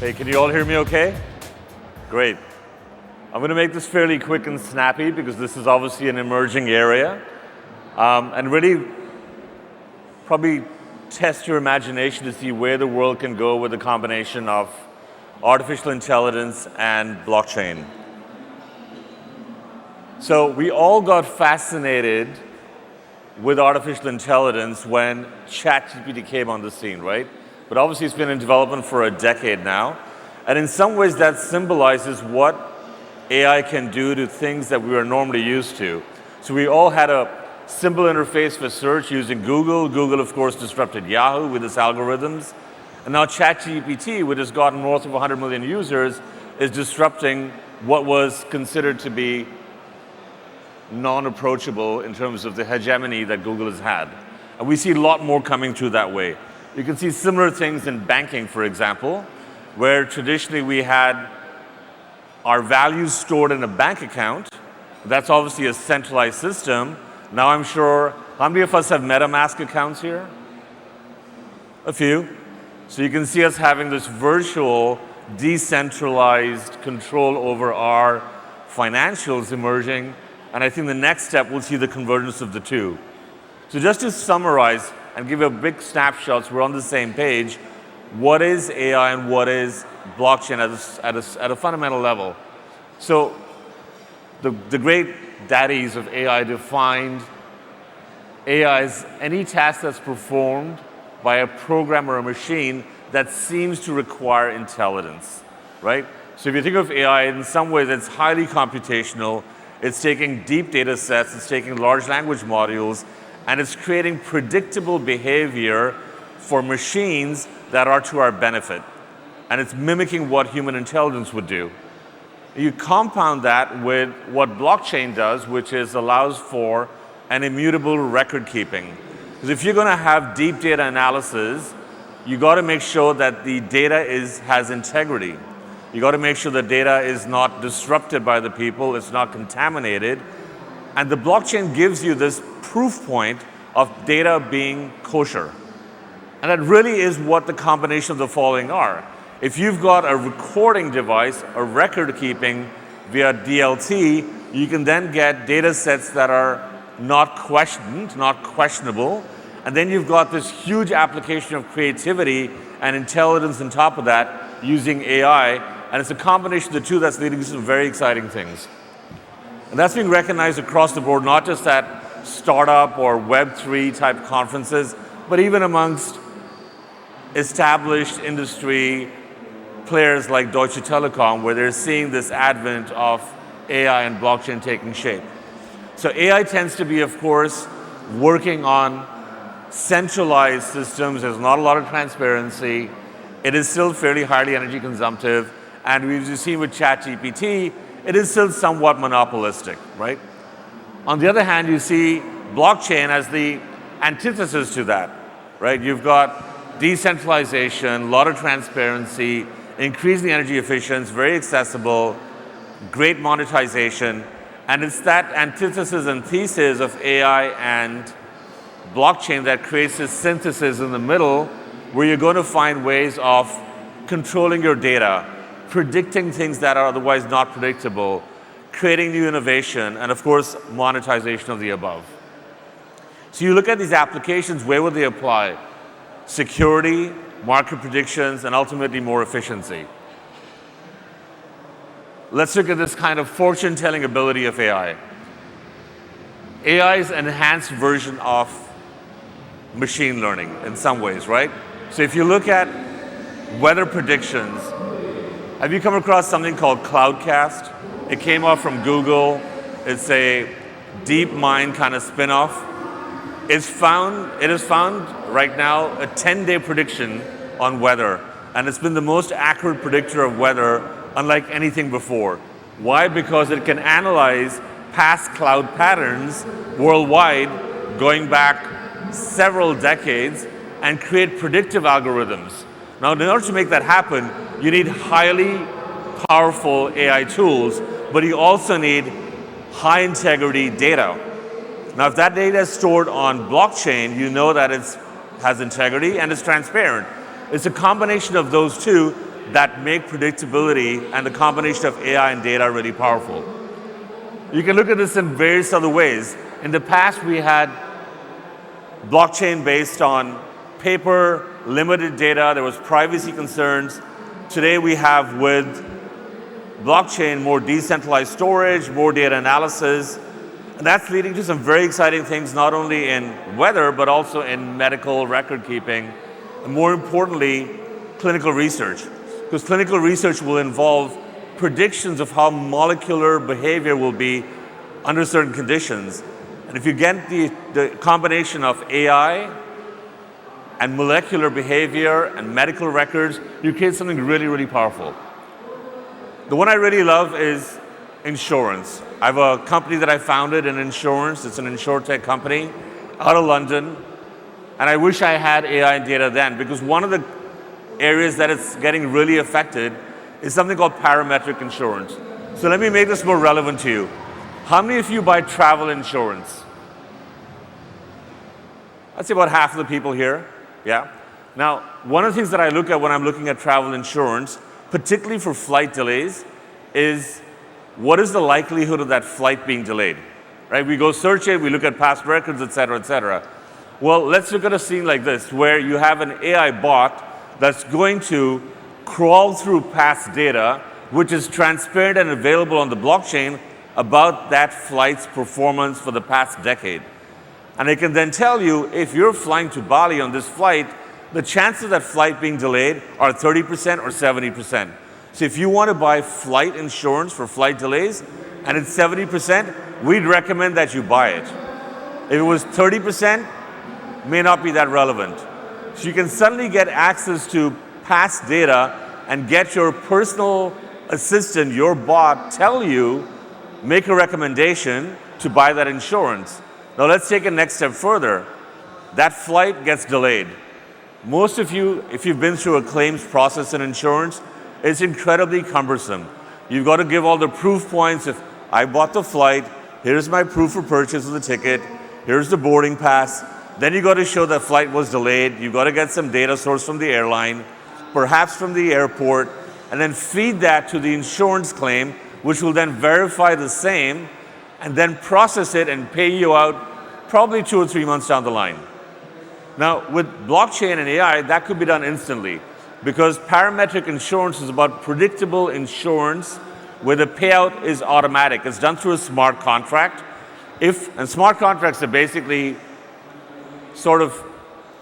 Hey, can you all hear me okay? Great. I'm going to make this fairly quick and snappy because this is obviously an emerging area. And really probably test your imagination to see where the world can go with a combination of artificial intelligence and blockchain. So we all got fascinated with artificial intelligence when ChatGPT came on the scene, right? But obviously it's been in development for a decade now. And in some ways that symbolizes what AI can do to things that we are normally used to. So we all had a simple interface for search using Google. Google, of course, disrupted Yahoo with its algorithms. And now ChatGPT, which has gotten north of 100 million users, is disrupting what was considered to be non-approachable in terms of the hegemony that Google has had. And we see a lot more coming through that way. You can see similar things in banking, for example, where traditionally we had our values stored in a bank account. That's obviously a centralized system. Now I'm sure, how many of us have MetaMask accounts here? A few. So you can see us having this virtual, decentralized control over our financials emerging. And I think the next step, we'll see the convergence of the two. So just to summarize and give a big snapshot, so we're on the same page, what is AI and what is blockchain at a fundamental level? So the great daddies of AI defined AI as any task that's performed by a program or a machine that seems to require intelligence, right? So if you think of AI, in some ways it's highly computational, it's taking deep data sets, it's taking large language modules, and it's creating predictable behavior for machines that are to our benefit. And it's mimicking what human intelligence would do. You compound that with what blockchain does, which is allows for an immutable record keeping. Because if you're going to have deep data analysis, you got to make sure that the data has integrity. You got to make sure the data is not disrupted by the people, it's not contaminated. And the blockchain gives you this proof point of data being kosher. And that really is what the combination of the following are. If you've got a recording device, a record keeping via DLT, you can then get data sets that are not questioned, not questionable. And then you've got this huge application of creativity and intelligence on top of that using AI. And it's a combination of the two that's leading to some very exciting things. And that's being recognized across the board, not just at startup or Web3 type conferences, but even amongst established industry players like Deutsche Telekom, where they're seeing this advent of AI and blockchain taking shape. So AI tends to be, of course, working on centralized systems. There's not a lot of transparency. It is still fairly highly energy consumptive. And we've seen with ChatGPT, it is still somewhat monopolistic, right? On the other hand, you see blockchain as the antithesis to that, right? You've got decentralization, a lot of transparency, increasingly energy efficient, very accessible, great monetization, and it's that antithesis and thesis of AI and blockchain that creates this synthesis in the middle where you're going to find ways of controlling your data, predicting things that are otherwise not predictable, creating new innovation, and of course, monetization of the above. So you look at these applications, where would they apply? Security, market predictions, and ultimately more efficiency. Let's look at this kind of fortune-telling ability of AI. AI is an enhanced version of machine learning in some ways, right? So if you look at weather predictions, have you come across something called Cloudcast? It came off from Google. It's a DeepMind kind of spin-off. It has found right now a 10-day prediction on weather, and it's been the most accurate predictor of weather unlike anything before. Why? Because it can analyze past cloud patterns worldwide going back several decades and create predictive algorithms. Now, in order to make that happen, you need highly powerful AI tools, but you also need high integrity data. Now, if that data is stored on blockchain, you know that it has integrity and it's transparent. It's a combination of those two that make predictability and the combination of AI and data really powerful. You can look at this in various other ways. In the past, we had blockchain based on paper, limited data, there was privacy concerns. Today we have with blockchain more decentralized storage, more data analysis, and that's leading to some very exciting things not only in weather but also in medical record keeping, and more importantly, clinical research. Because clinical research will involve predictions of how molecular behavior will be under certain conditions. And if you get the combination of AI and molecular behavior and medical records, you create something really, really powerful. The one I really love is insurance. I have a company that I founded in insurance. It's an insurtech company out of London. And I wish I had AI and data then, because one of the areas that it's getting really affected is something called parametric insurance. So let me make this more relevant to you. How many of you buy travel insurance? I'd say about half of the people here. Yeah. Now, one of the things that I look at when I'm looking at travel insurance, particularly for flight delays, is what is the likelihood of that flight being delayed? Right? We go search it, we look at past records, et cetera, et cetera. Well, let's look at a scene like this, where you have an AI bot that's going to crawl through past data, which is transparent and available on the blockchain about that flight's performance for the past decade. And it can then tell you, if you're flying to Bali on this flight, the chances of that flight being delayed are 30% or 70%. So if you want to buy flight insurance for flight delays, and it's 70%, we'd recommend that you buy it. If it was 30%, may not be that relevant. So you can suddenly get access to past data and get your personal assistant, your bot, tell you, make a recommendation to buy that insurance. Now let's take a next step further. That flight gets delayed. Most of you, if you've been through a claims process in insurance, it's incredibly cumbersome. You've got to give all the proof points. If I bought the flight, here's my proof of purchase of the ticket, here's the boarding pass. Then you got to show that flight was delayed. You've got to get some data source from the airline, perhaps from the airport, and then feed that to the insurance claim, which will then verify the same, and then process it and pay you out probably 2 or 3 months down the line. Now, with blockchain and AI, that could be done instantly, because parametric insurance is about predictable insurance where the payout is automatic. It's done through a smart contract. And smart contracts are basically sort of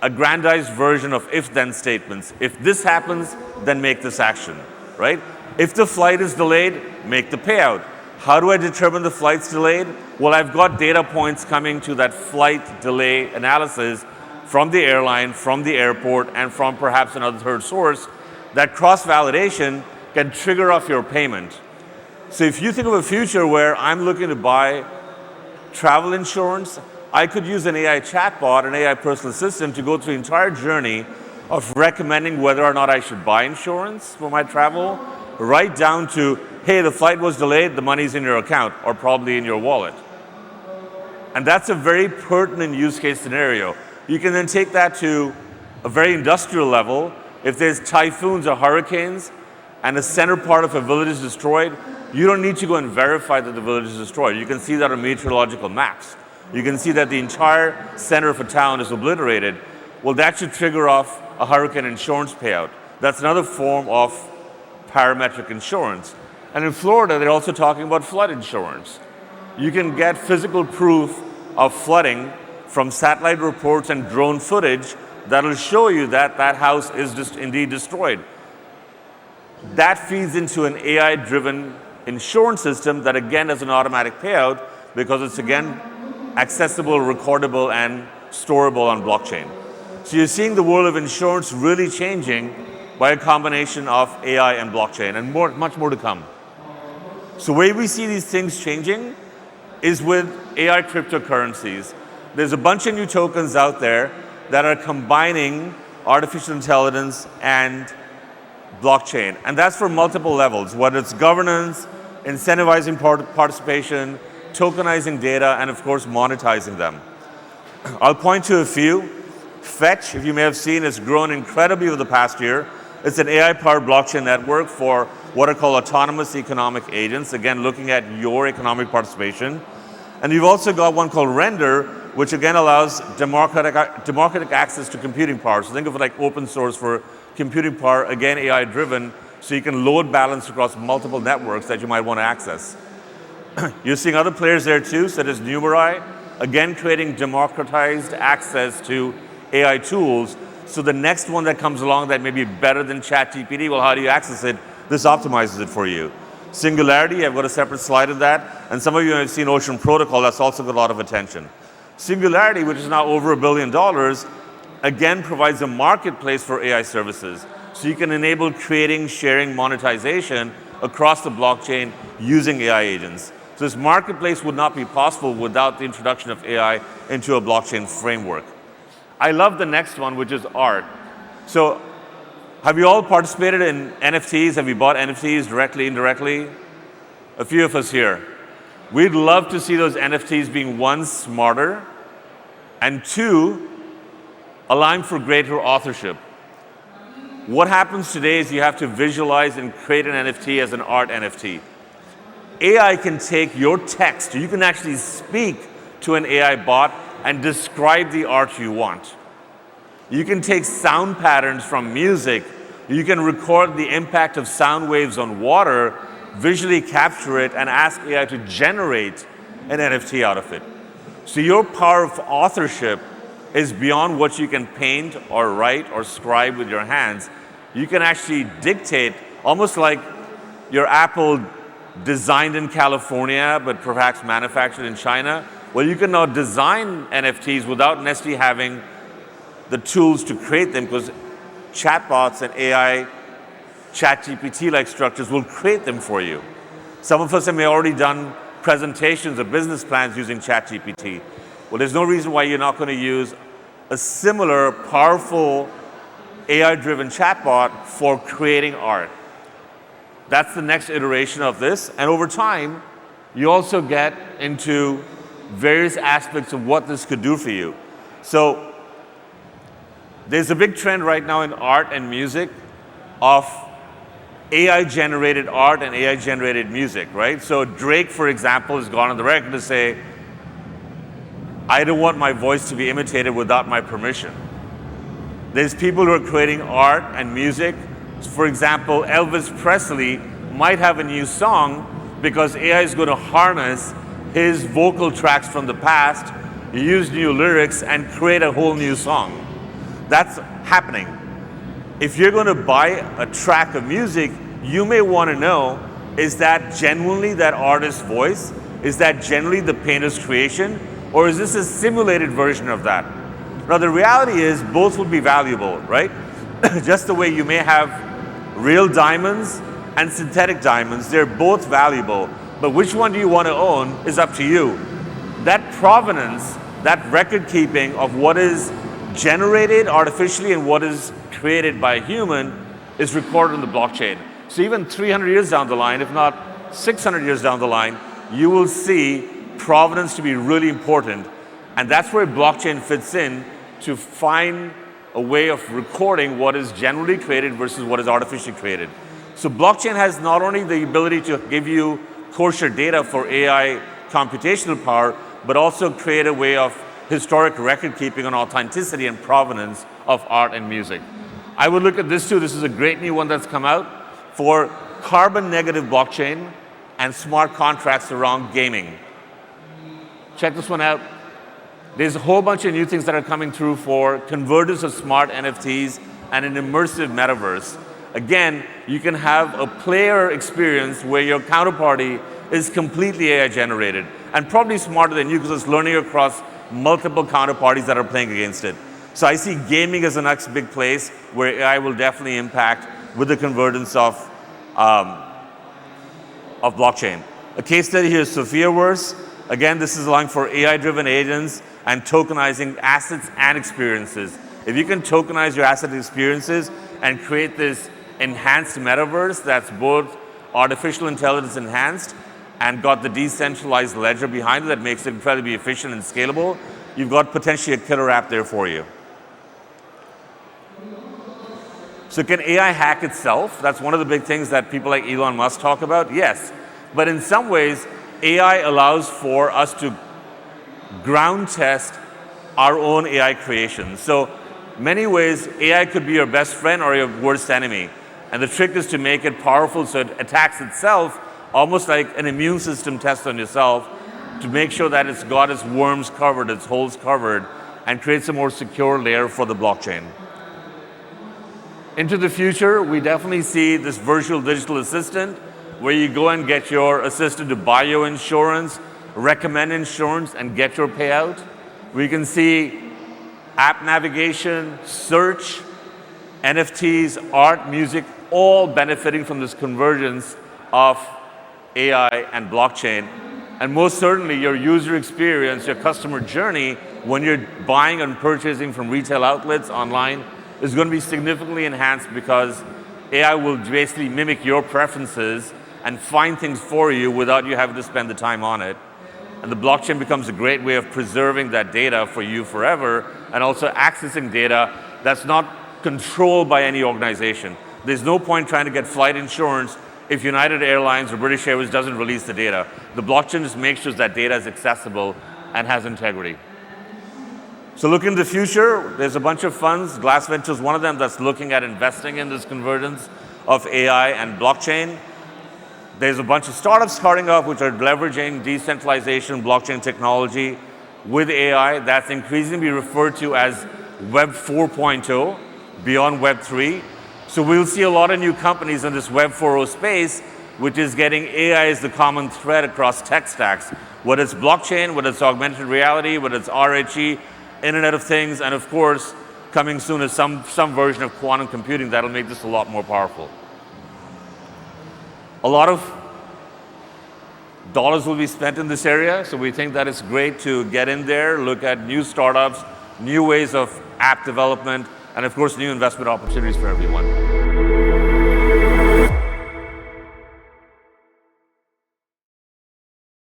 aggrandized version of if-then statements. If this happens, then make this action, right? If the flight is delayed, make the payout. How do I determine the flight's delayed? Well, I've got data points coming to that flight delay analysis from the airline, from the airport, and from perhaps another third source. That cross-validation can trigger off your payment. So if you think of a future where I'm looking to buy travel insurance, I could use an AI chatbot, an AI personal assistant to go through the entire journey of recommending whether or not I should buy insurance for my travel, right down to, hey, the flight was delayed, the money's in your account, or probably in your wallet. And that's a very pertinent use case scenario. You can then take that to a very industrial level. If there's typhoons or hurricanes and the center part of a village is destroyed, you don't need to go and verify that the village is destroyed. You can see that on meteorological maps. You can see that the entire center of a town is obliterated. Well, that should trigger off a hurricane insurance payout. That's another form of parametric insurance. And in Florida, they're also talking about flood insurance. You can get physical proof of flooding from satellite reports and drone footage that'll show you that that house is just indeed destroyed. That feeds into an AI-driven insurance system that again has an automatic payout because it's again accessible, recordable, and storable on blockchain. So you're seeing the world of insurance really changing by a combination of AI and blockchain, and much more to come. So where we see these things changing is with AI cryptocurrencies. There's a bunch of new tokens out there that are combining artificial intelligence and blockchain. And that's for multiple levels, whether it's governance, incentivizing participation, tokenizing data, and of course, monetizing them. I'll point to a few. Fetch, if you may have seen, has grown incredibly over the past year. It's an AI-powered blockchain network for what are called autonomous economic agents, again, looking at your economic participation. And you've also got one called Render, which again allows democratic access to computing power. So think of it like open source for computing power, again, AI-driven, so you can load balance across multiple networks that you might want to access. You're seeing other players there too, such as Numerai, again, creating democratized access to AI tools. So the next one that comes along that may be better than ChatGPT, well, how do you access it? This optimizes it for you. Singularity, I've got a separate slide of that. And some of you have seen Ocean Protocol, that's also got a lot of attention. Singularity, which is now over $1 billion, again provides a marketplace for AI services. So you can enable creating, sharing, monetization across the blockchain using AI agents. So this marketplace would not be possible without the introduction of AI into a blockchain framework. I love the next one, which is art. So have you all participated in NFTs? Have you bought NFTs directly, indirectly? A few of us here. We'd love to see those NFTs being one, smarter, and two, allowing for greater authorship. What happens today is you have to visualize and create an NFT as an art NFT. AI can take your text, you can actually speak to an AI bot and describe the art you want. You can take sound patterns from music, you can record the impact of sound waves on water, visually capture it, and ask AI to generate an NFT out of it. So your power of authorship is beyond what you can paint or write or scribe with your hands. You can actually dictate, almost like your Apple designed in California, but perhaps manufactured in China. Well, you can now design NFTs without necessarily having the tools to create them, because chatbots and AI, ChatGPT-like structures will create them for you. Some of us have already done presentations or business plans using ChatGPT. Well, there's no reason why you're not going to use a similar, powerful, AI-driven chatbot for creating art. That's the next iteration of this. And over time, you also get into various aspects of what this could do for you. So there's a big trend right now in art and music of AI-generated art and AI-generated music, right? So Drake, for example, has gone on the record to say, I don't want my voice to be imitated without my permission. There's people who are creating art and music. For example, Elvis Presley might have a new song because AI is going to harness his vocal tracks from the past, use new lyrics, and create a whole new song. That's happening. If you're going to buy a track of music, you may want to know, is that genuinely that artist's voice? Is that generally the painter's creation? Or is this a simulated version of that? Now the reality is both will be valuable, right? Just the way you may have real diamonds and synthetic diamonds, they're both valuable. But which one do you want to own is up to you. That provenance, that record keeping of what is generated artificially and what is created by a human is recorded in the blockchain. So even 300 years down the line, if not 600 years down the line, you will see provenance to be really important. And that's where blockchain fits in to find a way of recording what is generally created versus what is artificially created. So blockchain has not only the ability to give you kosher data for AI computational power, but also create a way of historic record keeping on authenticity and provenance of art and music. I would look at this too. This is a great new one that's come out for carbon negative blockchain and smart contracts around gaming. Check this one out. There's a whole bunch of new things that are coming through for converters of smart NFTs and an immersive metaverse. Again, you can have a player experience where your counterparty is completely AI generated and probably smarter than you because it's learning across multiple counterparties that are playing against it. So I see gaming as the next big place where AI will definitely impact with the convergence of blockchain. A case study here is Sophiaverse. Again, this is allowing for AI-driven agents and tokenizing assets and experiences. If you can tokenize your asset experiences and create this enhanced metaverse that's both artificial intelligence enhanced and got the decentralized ledger behind it that makes it incredibly efficient and scalable, you've got potentially a killer app there for you. So can AI hack itself? That's one of the big things that people like Elon Musk talk about. Yes. But in some ways, AI allows for us to ground test our own AI creations. So many ways, AI could be your best friend or your worst enemy. And the trick is to make it powerful so it attacks itself, almost like an immune system test on yourself, to make sure that it's got its worms covered, its holes covered, and creates a more secure layer for the blockchain. Into the future, we definitely see this virtual digital assistant where you go and get your assistant to buy your insurance, recommend insurance, and get your payout. We can see app navigation, search, NFTs, art, music, all benefiting from this convergence of AI and blockchain. And most certainly your user experience, your customer journey, when you're buying and purchasing from retail outlets online, is going to be significantly enhanced because AI will basically mimic your preferences and find things for you without you having to spend the time on it. And the blockchain becomes a great way of preserving that data for you forever and also accessing data that's not controlled by any organization. There's no point trying to get flight insurance if United Airlines or British Airways doesn't release the data. The blockchain just makes sure that data is accessible and has integrity. So look in the future, there's a bunch of funds, Glass Venture is one of them that's looking at investing in this convergence of AI and blockchain. There's a bunch of startups starting up which are leveraging decentralization, blockchain technology with AI. That's increasingly referred to as Web 4.0, beyond Web 3. So we'll see a lot of new companies in this Web 4.0 space, which is getting AI as the common thread across tech stacks. Whether it's blockchain, whether it's augmented reality, whether it's RHE, Internet of Things, and of course, coming soon is some version of quantum computing that'll make this a lot more powerful. A lot of dollars will be spent in this area, so we think that it's great to get in there, look at new startups, new ways of app development, and of course, new investment opportunities for everyone.